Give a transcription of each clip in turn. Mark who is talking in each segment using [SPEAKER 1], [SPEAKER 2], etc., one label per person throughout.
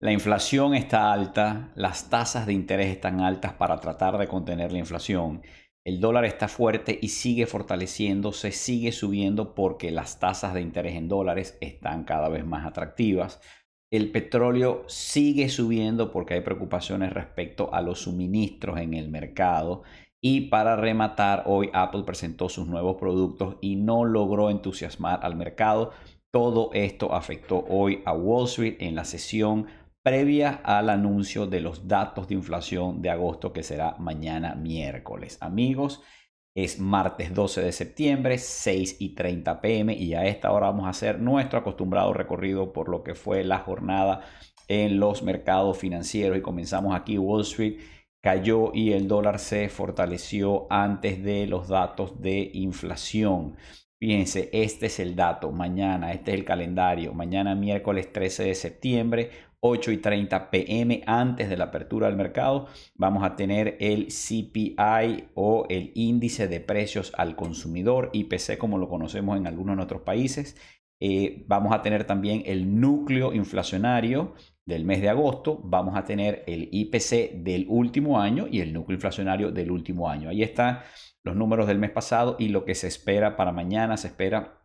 [SPEAKER 1] La inflación está alta, las tasas de interés están altas para tratar de contener la inflación. El dólar está fuerte y sigue fortaleciéndose, sigue subiendo porque las tasas de interés en dólares están cada vez más atractivas. El petróleo sigue subiendo porque hay preocupaciones respecto a los suministros en el mercado. Y para rematar, hoy Apple presentó sus nuevos productos y no logró entusiasmar al mercado. Todo esto afectó hoy a Wall Street en la sesión previa al anuncio de los datos de inflación de agosto, que será mañana miércoles. Amigos, es martes 12 de septiembre, 6:30 p.m. y a esta hora vamos a hacer nuestro acostumbrado recorrido por lo que fue la jornada en los mercados financieros. Y comenzamos aquí. Wall Street cayó y el dólar se fortaleció antes de los datos de inflación. Fíjense, este es el dato mañana, este es el calendario. Mañana miércoles 13 de septiembre, 8:30 p.m. antes de la apertura del mercado, vamos a tener el CPI o el índice de precios al consumidor, IPC como lo conocemos en algunos de nuestros países. Vamos a tener también el núcleo inflacionario del mes de agosto, vamos a tener el IPC del último año y el núcleo inflacionario del último año. Ahí están los números del mes pasado y lo que se espera para mañana. Se espera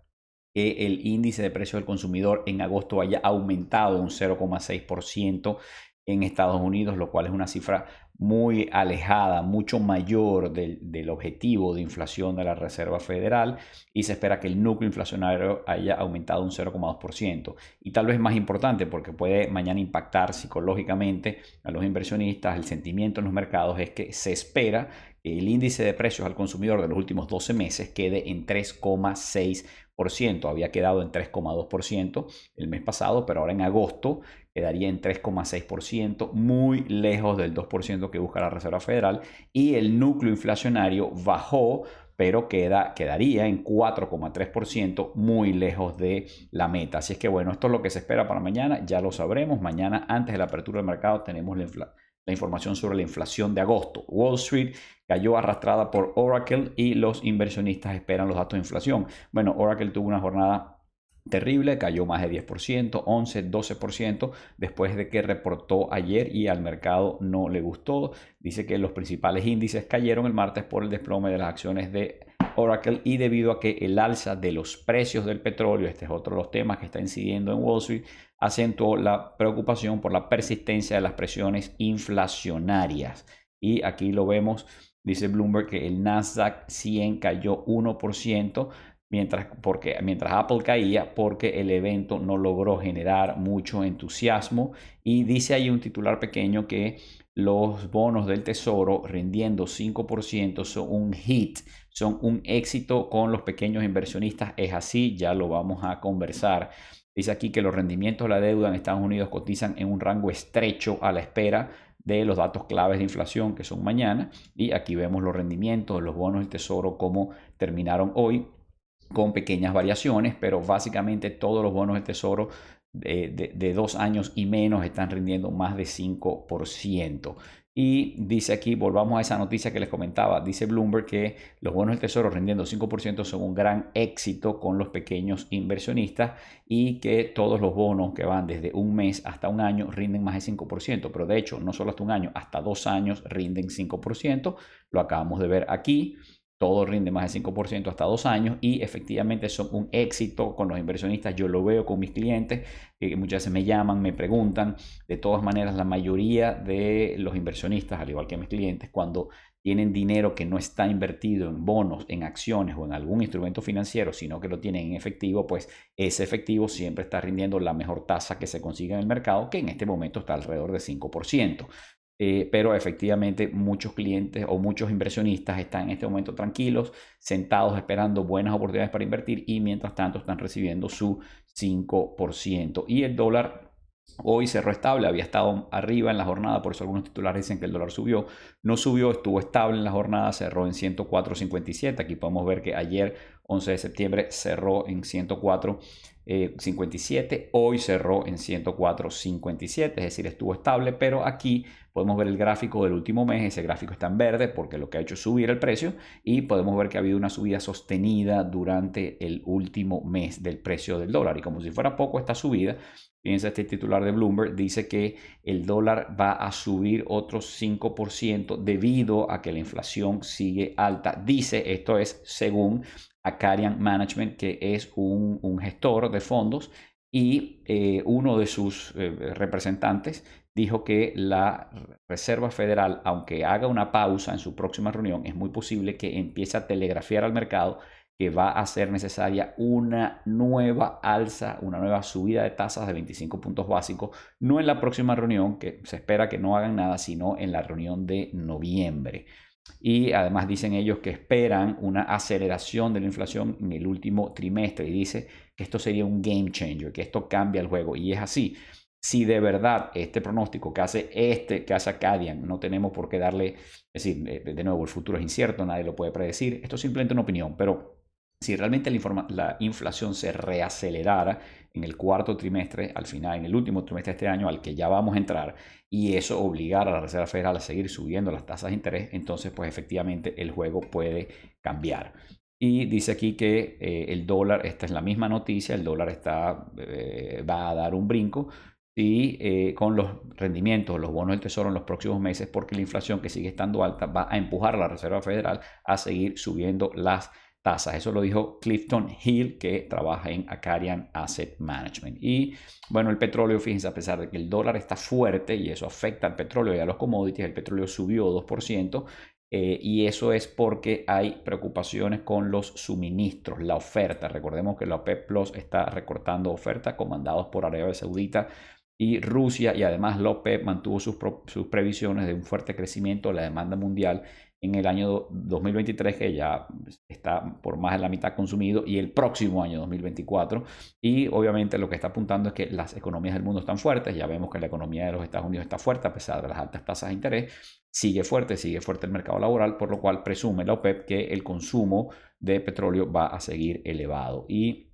[SPEAKER 1] que el índice de precio del consumidor en agosto haya aumentado un 0,6% en Estados Unidos, lo cual es una cifra muy alejada, mucho mayor del objetivo de inflación de la Reserva Federal, y se espera que el núcleo inflacionario haya aumentado un 0,2%. Y tal vez más importante, porque puede mañana impactar psicológicamente a los inversionistas, el sentimiento en los mercados, es que se espera que el índice de precios al consumidor de los últimos 12 meses quede en 3,6%. Había quedado en 3,2% el mes pasado, pero ahora en agosto quedaría en 3,6%, muy lejos del 2% que busca la Reserva Federal. Y el núcleo inflacionario bajó, pero quedaría en 4,3%, muy lejos de la meta. Así es que bueno, esto es lo que se espera para mañana, ya lo sabremos. Mañana, antes de la apertura del mercado, tenemos la información sobre la inflación de agosto. Wall Street cayó arrastrada por Oracle y los inversionistas esperan los datos de inflación. Bueno, Oracle tuvo una jornada terrible, cayó más de 10%, 11, 12% después de que reportó ayer y al mercado no le gustó. Dice que los principales índices cayeron el martes por el desplome de las acciones de Oracle y debido a que el alza de los precios del petróleo, este es otro de los temas que está incidiendo en Wall Street, acentuó la preocupación por la persistencia de las presiones inflacionarias. Y aquí lo vemos, dice Bloomberg, que el Nasdaq 100 cayó 1%, mientras Apple caía porque el evento no logró generar mucho entusiasmo. Y dice ahí un titular pequeño que los bonos del tesoro rindiendo 5% son un hit, son un éxito con los pequeños inversionistas. Es así, ya lo vamos a conversar. Dice aquí que los rendimientos de la deuda en Estados Unidos cotizan en un rango estrecho a la espera de los datos claves de inflación que son mañana. Y aquí vemos los rendimientos de los bonos del tesoro como terminaron hoy, con pequeñas variaciones, pero básicamente todos los bonos del tesoro de 2 años y menos están rindiendo más de 5%. Y dice aquí, volvamos a esa noticia que les comentaba, dice Bloomberg que los bonos del tesoro rindiendo 5% son un gran éxito con los pequeños inversionistas y que todos los bonos que van desde un mes hasta un año rinden más de 5%, pero de hecho no solo hasta un año, hasta 2 años rinden 5%, lo acabamos de ver aquí. Todo rinde más de 5% hasta 2 años y efectivamente son un éxito con los inversionistas. Yo lo veo con mis clientes que muchas veces me llaman, me preguntan. De todas maneras, la mayoría de los inversionistas, al igual que mis clientes, cuando tienen dinero que no está invertido en bonos, en acciones o en algún instrumento financiero, sino que lo tienen en efectivo, pues ese efectivo siempre está rindiendo la mejor tasa que se consigue en el mercado, que en este momento está alrededor de 5%. Pero efectivamente muchos clientes o muchos inversionistas están en este momento tranquilos, sentados esperando buenas oportunidades para invertir y mientras tanto están recibiendo su 5%. Y el dólar hoy cerró estable, había estado arriba en la jornada, por eso algunos titulares dicen que el dólar subió. No subió, estuvo estable en la jornada, cerró en 104.57. Aquí podemos ver que ayer 11 de septiembre cerró en 104,57. Hoy cerró en 104,57, es decir, estuvo estable, pero aquí podemos ver el gráfico del último mes. Ese gráfico está en verde porque lo que ha hecho es subir el precio, y podemos ver que ha habido una subida sostenida durante el último mes del precio del dólar. Y como si fuera poco esta subida, fíjense, este titular de Bloomberg dice que el dólar va a subir otro 5% debido a que la inflación sigue alta. Dice, esto es según Acarian Management, que es un gestor de fondos, y uno de sus representantes dijo que la Reserva Federal, aunque haga una pausa en su próxima reunión, es muy posible que empiece a telegrafiar al mercado que va a ser necesaria una nueva alza, una nueva subida de tasas de 25 puntos básicos, no en la próxima reunión, que se espera que no hagan nada, sino en la reunión de noviembre. Y además dicen ellos que esperan una aceleración de la inflación en el último trimestre, y dice que esto sería un game changer, que esto cambia el juego, y es así. Si de verdad este pronóstico que hace Acadian, no tenemos por qué darle, es decir, de nuevo, el futuro es incierto, nadie lo puede predecir, esto es simplemente una opinión, pero si realmente la inflación se reacelerara en el cuarto trimestre, al final, en el último trimestre de este año al que ya vamos a entrar, y eso obligara a la Reserva Federal a seguir subiendo las tasas de interés, entonces pues efectivamente el juego puede cambiar. Y dice aquí que el dólar, esta es la misma noticia, el dólar va a dar un brinco y con los rendimientos, los bonos del tesoro en los próximos meses, porque la inflación, que sigue estando alta, va a empujar a la Reserva Federal a seguir subiendo las tasas. Eso lo dijo Clifton Hill, que trabaja en Acarian Asset Management. Y bueno, el petróleo, fíjense, a pesar de que el dólar está fuerte y eso afecta al petróleo y a los commodities, el petróleo subió 2%. Y eso es porque hay preocupaciones con los suministros, la oferta. Recordemos que la OPEP Plus está recortando ofertas comandados por Arabia Saudita y Rusia, y además la OPEP mantuvo sus previsiones de un fuerte crecimiento de la demanda mundial en el año 2023, que ya está por más de la mitad consumido, y el próximo año 2024. Y obviamente lo que está apuntando es que las economías del mundo están fuertes. Ya vemos que la economía de los Estados Unidos está fuerte a pesar de las altas tasas de interés. Sigue fuerte el mercado laboral, por lo cual presume la OPEP que el consumo de petróleo va a seguir elevado. Y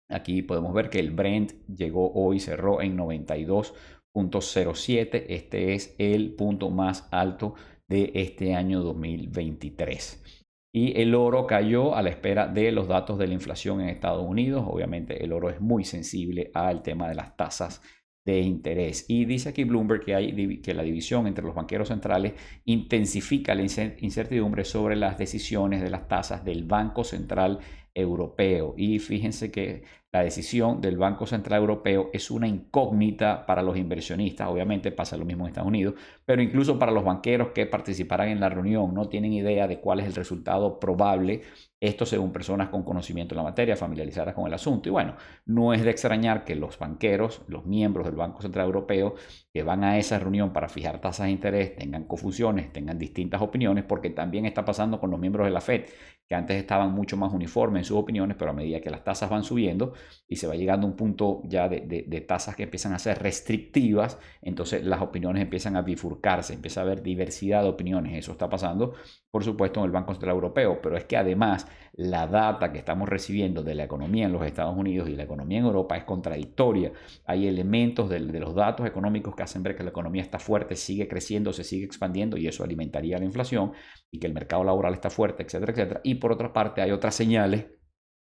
[SPEAKER 1] aquí podemos ver que el Brent llegó hoy, cerró en 92,07. Este es el punto más alto de este año 2023. Y el oro cayó a la espera de los datos de la inflación en Estados Unidos. Obviamente el oro es muy sensible al tema de las tasas de interés. Y dice aquí Bloomberg que la división entre los banqueros centrales intensifica la incertidumbre sobre las decisiones de las tasas del Banco Central Europeo. Y fíjense que la decisión del Banco Central Europeo es una incógnita para los inversionistas. Obviamente pasa lo mismo en Estados Unidos, pero incluso para los banqueros que participarán en la reunión no tienen idea de cuál es el resultado probable. Esto según personas con conocimiento en la materia, familiarizadas con el asunto. Y bueno, no es de extrañar que los banqueros, los miembros del Banco Central Europeo que van a esa reunión para fijar tasas de interés, tengan confusiones, tengan distintas opiniones, porque también está pasando con los miembros de la Fed, que antes estaban mucho más uniformes en sus opiniones, pero a medida que las tasas van subiendo y se va llegando a un punto ya de tasas que empiezan a ser restrictivas, entonces las opiniones empiezan a bifurcarse, empieza a haber diversidad de opiniones. Eso está pasando, por supuesto, en el Banco Central Europeo, pero es que además la data que estamos recibiendo de la economía en los Estados Unidos y la economía en Europa es contradictoria. Hay elementos de los datos económicos que hacen ver que la economía está fuerte, sigue creciendo, se sigue expandiendo, y eso alimentaría la inflación, y que el mercado laboral está fuerte, etcétera, etcétera. Y por otra parte hay otras señales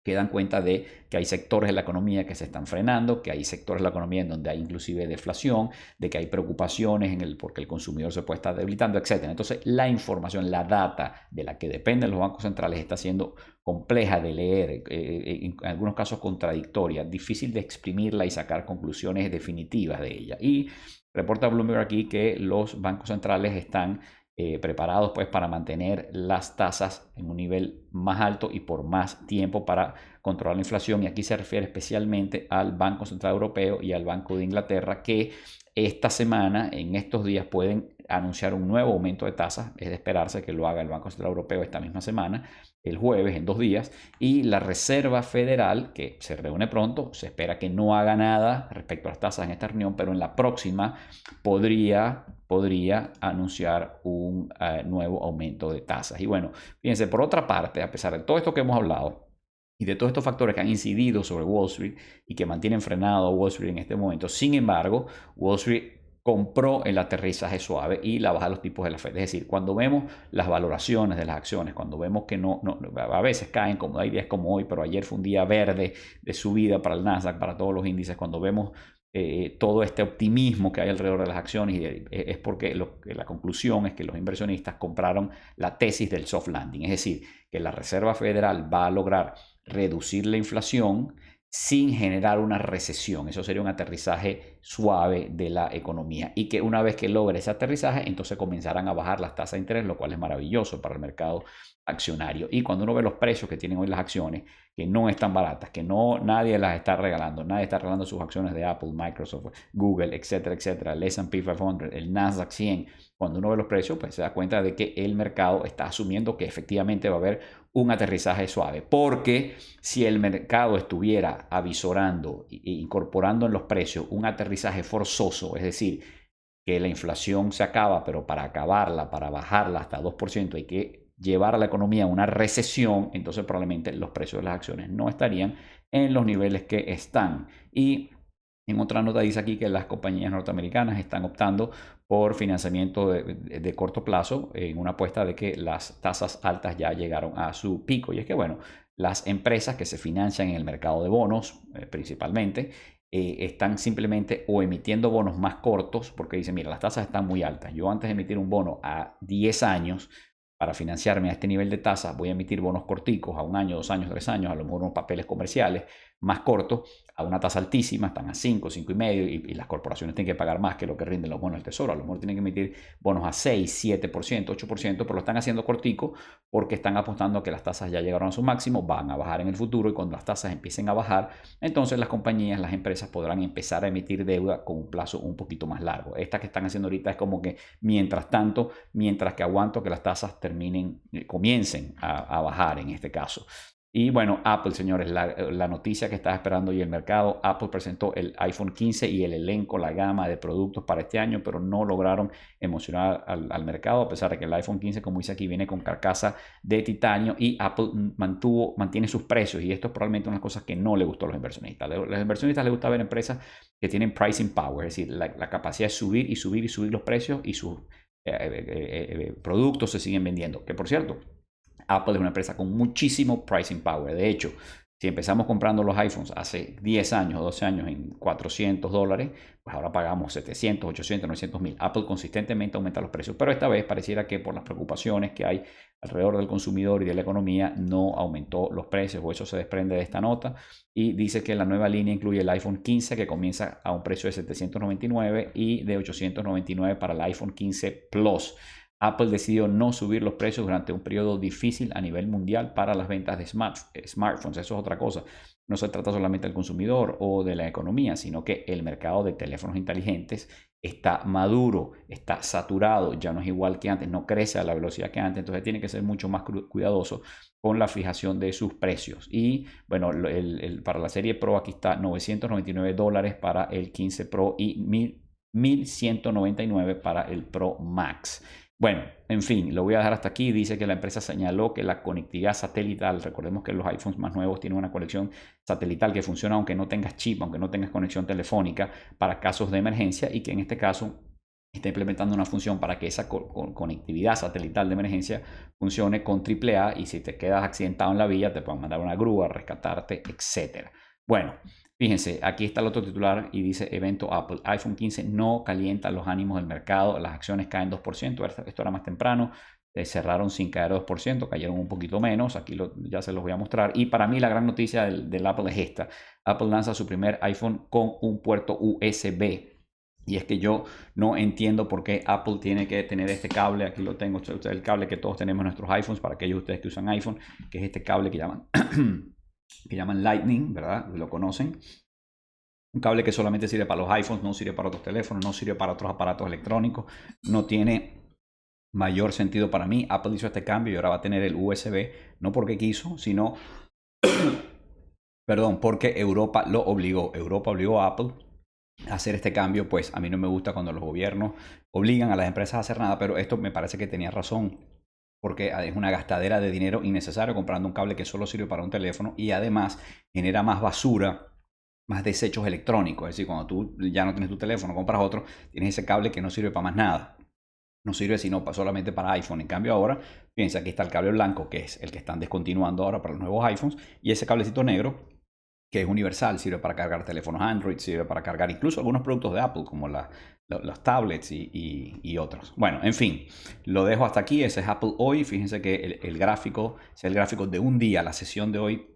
[SPEAKER 1] que dan cuenta de que hay sectores de la economía que se están frenando, que hay sectores de la economía en donde hay inclusive deflación, de que hay preocupaciones porque el consumidor se puede estar debilitando, etc. Entonces la información, la data de la que dependen los bancos centrales está siendo compleja de leer, en algunos casos contradictoria, difícil de exprimirla y sacar conclusiones definitivas de ella. Y reporta Bloomberg aquí que los bancos centrales están preparados pues para mantener las tasas en un nivel más alto y por más tiempo para controlar la inflación. Y aquí se refiere especialmente al Banco Central Europeo y al Banco de Inglaterra, que esta semana, en estos días, pueden anunciar un nuevo aumento de tasas. Es de esperarse que lo haga el Banco Central Europeo esta misma semana, el jueves, en 2 días. Y la Reserva Federal, que se reúne pronto, se espera que no haga nada respecto a las tasas en esta reunión, pero en la próxima podría anunciar un nuevo aumento de tasas. Y bueno, fíjense, por otra parte, a pesar de todo esto que hemos hablado, y de todos estos factores que han incidido sobre Wall Street y que mantienen frenado a Wall Street en este momento. Sin embargo, Wall Street compró el aterrizaje suave y la baja de los tipos de la Fed. Es decir, cuando vemos las valoraciones de las acciones, cuando vemos que a veces caen, como hay días como hoy, pero ayer fue un día verde de subida para el Nasdaq, para todos los índices, cuando vemos todo este optimismo que hay alrededor de las acciones, y es porque la conclusión es que los inversionistas compraron la tesis del soft landing, es decir, que la Reserva Federal va a lograr reducir la inflación sin generar una recesión. Eso sería un aterrizaje suave de la economía, y que una vez que logre ese aterrizaje, entonces comenzarán a bajar las tasas de interés, lo cual es maravilloso para el mercado accionario. Y cuando uno ve los precios que tienen hoy las acciones, que no están baratas, que nadie las está regalando, nadie está regalando sus acciones de Apple, Microsoft, Google, etcétera, etcétera, el S&P 500, el Nasdaq 100, cuando uno ve los precios, pues se da cuenta de que el mercado está asumiendo que efectivamente va a haber un aterrizaje suave, porque si el mercado estuviera avisorando e incorporando en los precios un aterrizaje forzoso, es decir, que la inflación se acaba, pero para acabarla, para bajarla hasta 2%, hay que llevar a la economía a una recesión, entonces probablemente los precios de las acciones no estarían en los niveles que están. Y en otra nota dice aquí que las compañías norteamericanas están optando por financiamiento de corto plazo, en una apuesta de que las tasas altas ya llegaron a su pico. Y es que, bueno, las empresas que se financian en el mercado de bonos, principalmente, están simplemente o emitiendo bonos más cortos, porque dicen, mira, las tasas están muy altas. Yo, antes de emitir un bono a 10 años, para financiarme a este nivel de tasa, voy a emitir bonos corticos a 1 año, 2 años, 3 años, a lo mejor unos papeles comerciales más cortos, a una tasa altísima, están a 5, 5,5, y las corporaciones tienen que pagar más que lo que rinden los bonos del Tesoro. A lo mejor tienen que emitir bonos a 6, 7%, 8%, pero lo están haciendo cortico porque están apostando a que las tasas ya llegaron a su máximo, van a bajar en el futuro, y cuando las tasas empiecen a bajar, entonces las compañías, las empresas podrán empezar a emitir deuda con un plazo un poquito más largo. Esta que están haciendo ahorita es como que mientras tanto, mientras que aguanto que las tasas comiencen a bajar en este caso. Y bueno, Apple, señores, la noticia que estaba esperando hoy el mercado. Apple presentó el iPhone 15 y el elenco, la gama de productos para este año, pero no lograron emocionar al mercado, a pesar de que el iPhone 15, como dice aquí, viene con carcasa de titanio, y Apple mantiene sus precios, y esto es probablemente una de las cosas que no le gustó a los inversionistas. A los inversionistas les gusta ver empresas que tienen pricing power, es decir, la capacidad de subir y subir y subir los precios, y sus productos se siguen vendiendo. Que, por cierto, Apple es una empresa con muchísimo pricing power. De hecho, si empezamos comprando los iPhones hace 10 años o 12 años en $400, pues ahora pagamos 700, 800, 900 mil. Apple consistentemente aumenta los precios, pero esta vez pareciera que por las preocupaciones que hay alrededor del consumidor y de la economía no aumentó los precios, o eso se desprende de esta nota. Y dice que la nueva línea incluye el iPhone 15, que comienza a un precio de 799, y de 899 para el iPhone 15 Plus. Apple decidió no subir los precios durante un periodo difícil a nivel mundial para las ventas de smartphones. Eso es otra cosa. No se trata solamente del consumidor o de la economía, sino que el mercado de teléfonos inteligentes está maduro, está saturado, ya no es igual que antes, no crece a la velocidad que antes, entonces tiene que ser mucho más cuidadoso con la fijación de sus precios. Y bueno, para la serie Pro aquí está $999 para el 15 Pro y 1,199 para el Pro Max. Bueno, en fin, lo voy a dejar hasta aquí. Dice que la empresa señaló que la conectividad satelital, recordemos que los iPhones más nuevos tienen una conexión satelital que funciona aunque no tengas chip, aunque no tengas conexión telefónica, para casos de emergencia, y que en este caso está implementando una función para que esa conectividad satelital de emergencia funcione con AAA, y si te quedas accidentado en la vía te pueden mandar una grúa, rescatarte, etc. Bueno, fíjense, aquí está el otro titular y dice: evento Apple, iPhone 15 no calienta los ánimos del mercado, las acciones caen 2%, esto era más temprano, cerraron sin caer 2%, cayeron un poquito menos, aquí ya se los voy a mostrar. Y para mí la gran noticia del Apple es esta: Apple lanza su primer iPhone con un puerto USB. Y es que yo no entiendo por qué Apple tiene que tener este cable. Aquí lo tengo, el cable que todos tenemos en nuestros iPhones, para aquellos de ustedes que usan iPhone, que es este cable que llaman Lightning, ¿verdad? Lo conocen. Un cable que solamente sirve para los iPhones, no sirve para otros teléfonos, no sirve para otros aparatos electrónicos. No tiene mayor sentido para mí. Apple hizo este cambio y ahora va a tener el USB, no porque quiso, sino perdón, porque Europa lo obligó. Europa obligó a Apple a hacer este cambio. Pues a mí no me gusta cuando los gobiernos obligan a las empresas a hacer nada, pero esto me parece que tenía razón porque es una gastadera de dinero innecesario comprando un cable que solo sirve para un teléfono y además genera más basura, más desechos electrónicos. Es decir, cuando tú ya no tienes tu teléfono, compras otro, tienes ese cable que no sirve para más nada. No sirve sino solamente para iPhone. En cambio ahora, piensa que está el cable blanco, que es el que están descontinuando ahora para los nuevos iPhones, y ese cablecito negro, que es universal, sirve para cargar teléfonos Android, sirve para cargar incluso algunos productos de Apple, como los tablets y otros. Bueno, en fin, lo dejo hasta aquí. Ese es Apple hoy. Fíjense que el gráfico es el gráfico de un día, la sesión de hoy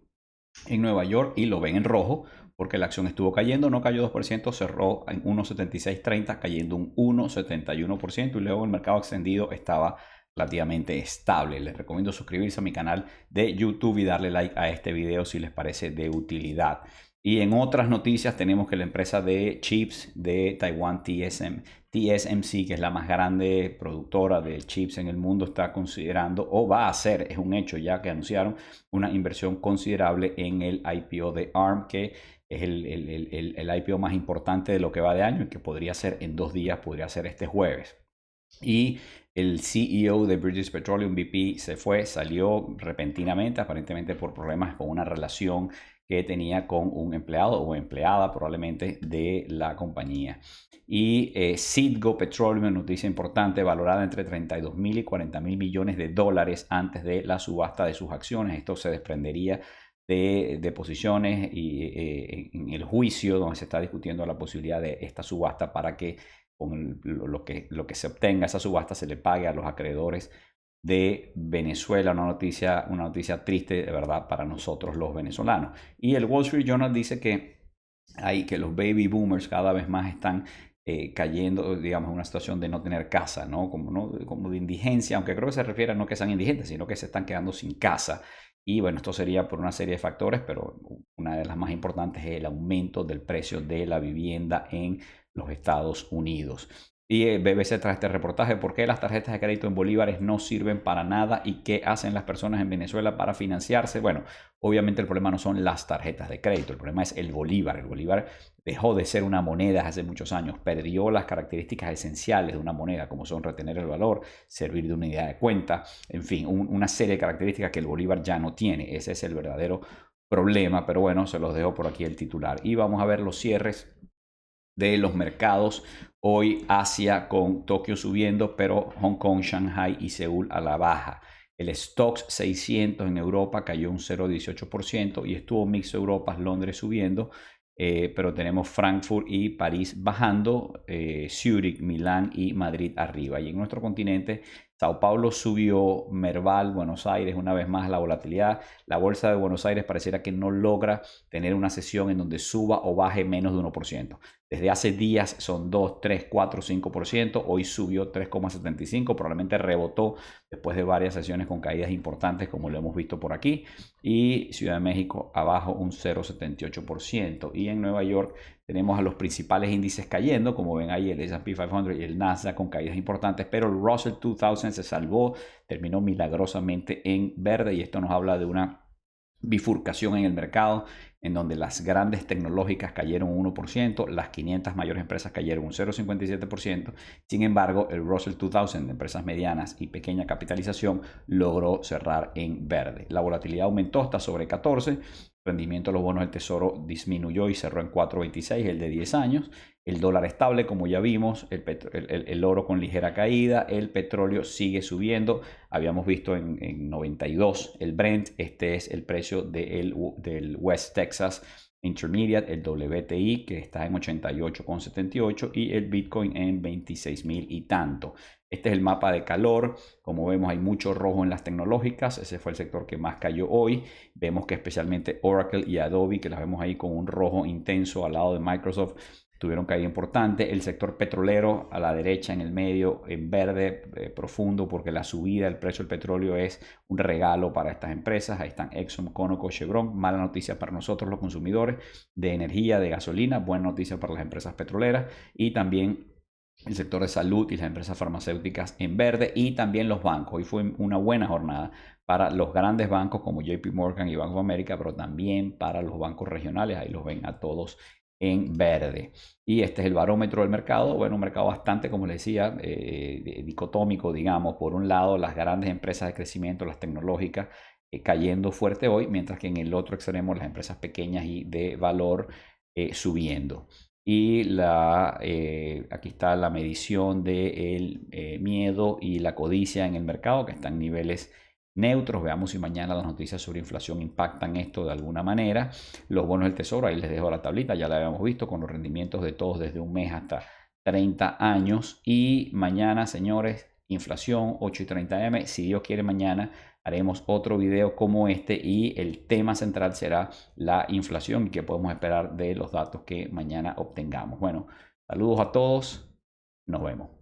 [SPEAKER 1] en Nueva York, y lo ven en rojo porque la acción estuvo cayendo, no cayó 2%, cerró en 1.7630, cayendo un 1.71%, y luego el mercado extendido estaba relativamente estable. Les recomiendo suscribirse a mi canal de YouTube y darle like a este video si les parece de utilidad. Y en otras noticias tenemos que la empresa de chips de Taiwán, TSMC, que es la más grande productora de chips en el mundo, está considerando, o va a hacer, es un hecho ya que anunciaron, una inversión considerable en el IPO de ARM, que es el IPO más importante de lo que va de año y que podría ser en 2 días, podría ser este jueves. Y el CEO de British Petroleum, BP, salió repentinamente, aparentemente por problemas con una relación que tenía con un empleado o empleada probablemente de la compañía. Y Citgo Petroleum, noticia importante, valorada entre 32.000 y 40.000 millones de dólares antes de la subasta de sus acciones. Esto se desprendería de posiciones y en el juicio donde se está discutiendo la posibilidad de esta subasta para que con lo que se obtenga esa subasta se le pague a los acreedores de Venezuela. Una noticia triste de verdad para nosotros los venezolanos. Y el Wall Street Journal dice que los baby boomers cada vez más están cayendo, digamos, en una situación de no tener casa, ¿no? Como de indigencia, aunque creo que se refiere a no que sean indigentes, sino que se están quedando sin casa. Y bueno, esto sería por una serie de factores, pero una de las más importantes es el aumento del precio de la vivienda en los Estados Unidos. Y BBC trae este reportaje: ¿por qué las tarjetas de crédito en bolívares no sirven para nada y qué hacen las personas en Venezuela para financiarse? Bueno, obviamente el problema no son las tarjetas de crédito, el problema es el bolívar. El bolívar dejó de ser una moneda hace muchos años, perdió las características esenciales de una moneda, como son retener el valor, servir de unidad de cuenta, en fin, una serie de características que el bolívar ya no tiene. Ese es el verdadero problema, pero bueno, se los dejo por aquí el titular. Y vamos a ver los cierres de los mercados. Hoy Asia con Tokio subiendo, pero Hong Kong, Shanghai y Seúl a la baja. El Stoxx 600 en Europa cayó un 0,18% y estuvo mixto Europa, Londres subiendo, pero tenemos Frankfurt y París bajando, Zurich, Milán y Madrid arriba. Y en nuestro continente, Sao Paulo subió, Merval, Buenos Aires, una vez más la volatilidad. La bolsa de Buenos Aires pareciera que no logra tener una sesión en donde suba o baje menos de 1%. Desde hace días son 2, 3, 4, 5%. Hoy subió 3,75%. Probablemente rebotó después de varias sesiones con caídas importantes, como lo hemos visto por aquí. Y Ciudad de México abajo un 0,78%. Y en Nueva York tenemos a los principales índices cayendo, como ven ahí el S&P 500 y el Nasdaq con caídas importantes, pero el Russell 2000 se salvó, terminó milagrosamente en verde, y esto nos habla de una bifurcación en el mercado en donde las grandes tecnológicas cayeron un 1%, las 500 mayores empresas cayeron un 0,57%. Sin embargo, el Russell 2000 de empresas medianas y pequeña capitalización logró cerrar en verde. La volatilidad aumentó hasta sobre 14. Rendimiento de los bonos del tesoro disminuyó y cerró en 4,26, el de 10 años. El dólar estable, como ya vimos, el oro con ligera caída, el petróleo sigue subiendo. Habíamos visto en 92 el Brent, este es el precio del West Texas Intermediate, el WTI, que está en 88,78, y el Bitcoin en 26.000 y tanto. Este es el mapa de calor. Como vemos, hay mucho rojo en las tecnológicas. Ese fue el sector que más cayó hoy. Vemos que especialmente Oracle y Adobe, que las vemos ahí con un rojo intenso al lado de Microsoft, tuvieron caída importante. El sector petrolero a la derecha, en el medio, en verde profundo, porque la subida del precio del petróleo es un regalo para estas empresas. Ahí están Exxon, Conoco, Chevron. Mala noticia para nosotros los consumidores de energía, de gasolina. Buena noticia para las empresas petroleras. Y también el sector de salud y las empresas farmacéuticas en verde, y también los bancos. Hoy fue una buena jornada para los grandes bancos como JP Morgan y Bank of America, pero también para los bancos regionales. Ahí los ven a todos en verde. Y este es el barómetro del mercado. Bueno, un mercado bastante, como les decía, dicotómico, digamos. Por un lado, las grandes empresas de crecimiento, las tecnológicas, cayendo fuerte hoy, mientras que en el otro extremo las empresas pequeñas y de valor subiendo. Y aquí está la medición del miedo y la codicia en el mercado, que están en niveles neutros. Veamos si mañana las noticias sobre inflación impactan esto de alguna manera. Los bonos del tesoro, ahí les dejo la tablita, ya la habíamos visto con los rendimientos de todos desde un mes hasta 30 años. Y mañana, señores, inflación 8:30 am. Si Dios quiere, mañana haremos otro video como este y el tema central será la inflación y qué podemos esperar de los datos que mañana obtengamos. Bueno, saludos a todos, nos vemos.